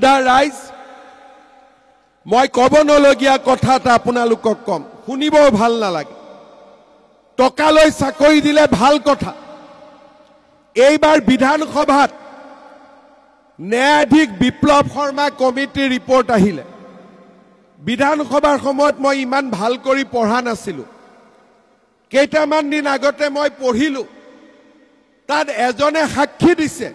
দা ৰাইজ মই কব নলগীয়া কথা এটা আপোনালোকক কম শুনিব ভাল নালাগে টকালৈ চাকৰি দিলে ভাল কথা এইবাৰ বিধানসভাত ন্যায়াধীশ বিপ্লৱ শৰ্মা কমিটিৰ ৰিপৰ্ট আহিলে বিধানসভাৰ সময়ত মই ইমান ভাল কৰি পঢ়া নাছিলো কেইটামান দিন আগতে মই পঢ়িলো তাত এজনে সাক্ষী দিছে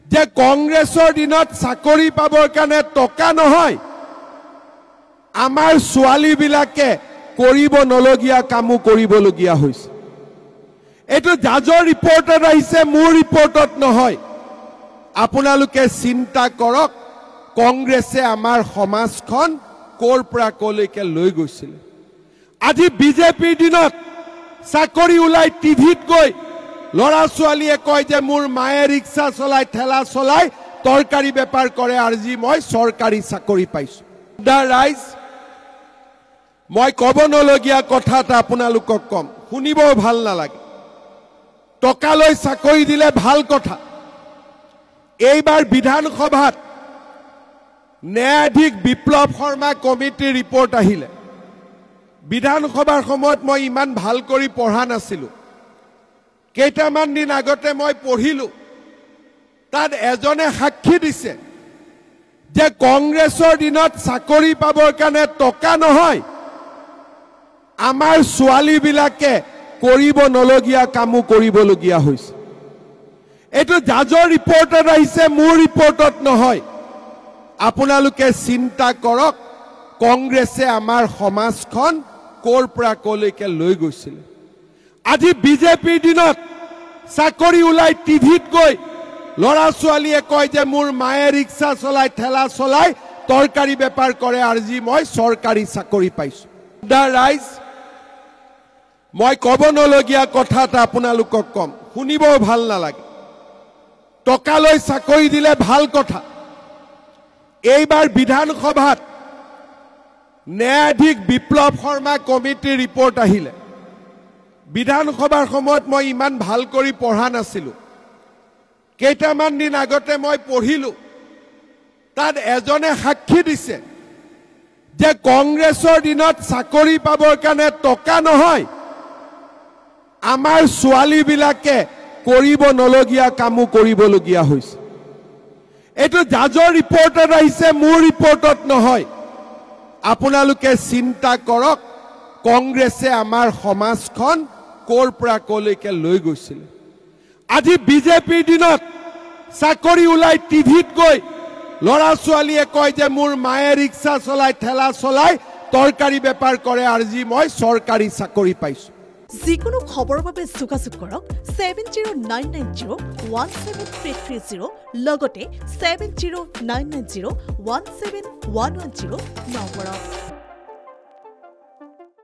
যে কংগ্ৰেছৰ দিনত চাকৰি পাবৰ কাৰণে টকা নহয় আমাৰ ছোৱালীবিলাকে কৰিব নলগীয়া কামো কৰিবলগীয়া হৈছে এটো জাজৰ ৰিপৰ্টত আহিছে মোৰ ৰিপৰ্টত নহয় আপোনালোকে চিন্তা কৰক কংগ্ৰেছে আমাৰ সমাজখন কোৰ পৰা কলৈকে লৈ গৈছিল আজি বিজেপিৰ দিনত চাকৰি উলাই টিভিত গৈ লৰা ছোৱালীয়ে কয় যে মোৰ মায়ে ৰিক্সা চলাই ঠেলা চলাই তৰকাৰী বেপাৰ কৰে আজি মই চৰকাৰী চাকৰি পাইছো দা ৰাইজ মই কব নলগীয়া কথা এটা আপোনালোকক কম শুনিব ভাল নালাগে টকালৈ চাকৰি দিলে ভাল কথা এইবাৰ বিধানসভাত ন্যায়াধীশ বিপ্লৱ শৰ্মা কমিটিৰ ৰিপৰ্ট আহিলে বিধানসভাৰ সময়ত মই ইমান ভাল কৰি পঢ়া নাছিলো কেইটামান দিন আগতে মই পঢ়িলো তাত এজনে সাক্ষী দিছে যে কংগ্ৰেছৰ দিনত চাকৰি পাবৰ কাৰণে টকা নহয় আমাৰ ছোৱালীবিলাকে কৰিব নলগীয়া কামো কৰিবলগীয়া হৈছে এটো জাজৰ ৰিপৰ্টত আহিছে মোৰ ৰিপৰ্টত নহয় আপোনালোকে চিন্তা কৰক কংগ্ৰেছে আমাৰ সমাজখন কোৰ পৰা কলৈকে লৈ গৈছিল আজি বিজেপিৰ দিনত চাকৰি উলাই টিভিত গৈ লৰা ছোৱালীয়ে কয় যে মোৰ মায়ে ৰিক্সা চলাই ঠেলা চলাই তৰকাৰী বেপাৰ কৰে আজি মই চৰকাৰী চাকৰি পাইছো দা ৰাইজ মই কব নলগীয়া কথা এটা আপোনালোকক কম শুনিব ভাল নালাগে টকালৈ চাকৰি দিলে ভাল কথা এইবাৰ বিধানসভাত ন্যায়াধীশ বিপ্লৱ শৰ্মা কমিটিৰ ৰিপৰ্ট আহিলে বিধানসভাৰ সময়ত মই ইমান ভাল কৰি পঢ়া নাছিলো কেইটামান দিন আগতে মই পঢ়িলো তাত এজনে সাক্ষী দিছে যে কংগ্ৰেছৰ দিনত চাকৰি পাবৰ কাৰণে টকা নহয় আমাৰ ছোৱালীবিলাকে কৰিব নলগীয়া কামো কৰিবলগীয়া হৈছে এটো জাজৰ ৰিপৰ্টত আহিছে মোৰ ৰিপৰ্টত নহয় আপোনালোকে চিন্তা কৰক কংগ্ৰেছে আমাৰ সমাজখন কোৰ পৰা কলৈকে লৈ গৈছিল আজি বিজেপিৰ দিনত চাকৰি উলাই টিভিত গৈ লৰা ছোৱালীয়ে কয় যে মোৰ মায়ে ৰিক্সা চলাই ঠেলা চলাই তৰকাৰী বেপাৰ কৰে আজি মই চৰকাৰী চাকৰি পাইছো যিকোনো খবৰৰ বাবে যোগাযোগ কৰক 7099017330 লগতে 7099017110 নম্বৰত